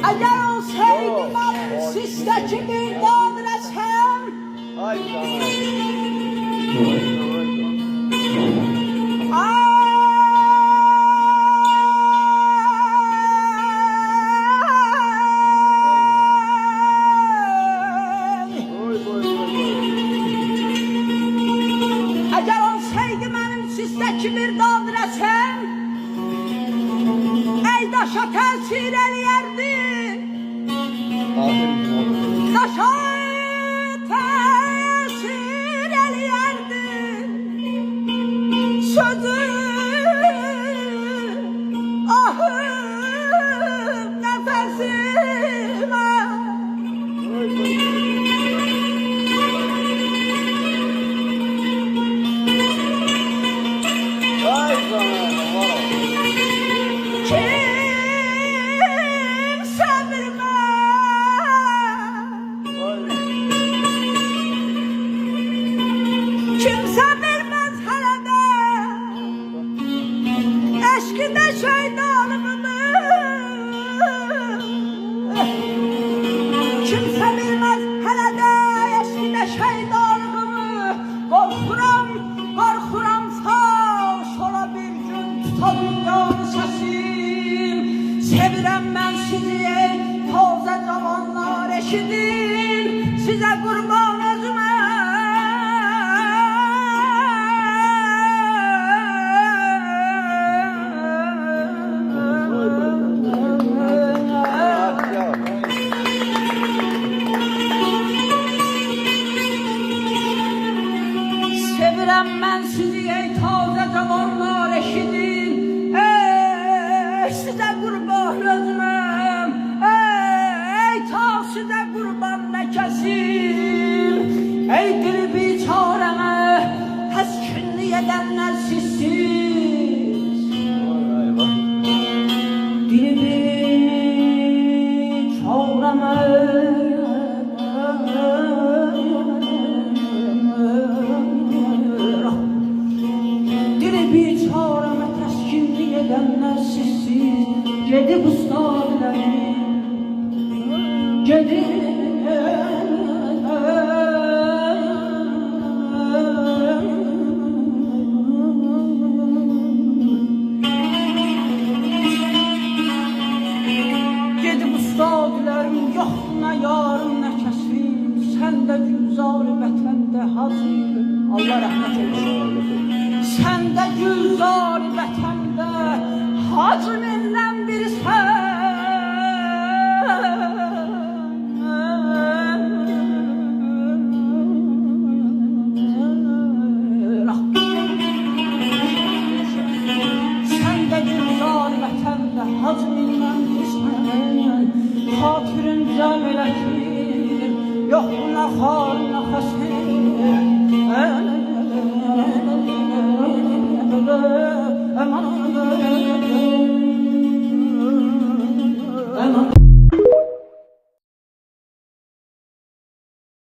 Eğer olsaydım sizdeki bir adresem, eğer olsaydı benim sizdeki bir adresem, ey daşa tesir eləyərdi, daşa tesir eləyərdi, sözüm, ahım, nəfəsimə. Kimsə bilməz hələ də eşqində şeydanlığını. Kimsə bilməz hələ də eşqində şeydanlığını. Qorxuram, qorxuram faş ola bir gün tuta dünyanı səsim. Sevirəm mən sizi ey tozə cavanlar, eşidin sizə qurban özümə. Sevirəm mən sizi ey tazə cavanlar, eşidin sizə qurban özüməm, ey ta sizə qurban nə kəsim. Ey diri biçarəmə təskinli edənlər sizsiz, diri biçarəmə biçarəmə təskinli edənlər sizsiz. Gedib ustadlərim, gedib gedib ustadlərim, yoxdur nə yarım nə kəsim. Sən də gülzar-ı vətəndə hacıyım, Allah rəhmət eylesin. Sen de güzar vətəndə hacı millən bir sən. Sen de güzar vətəndə hacı millən bir sən. Xatirin cəm elə ki, yox nə xar nə xəsin. Aman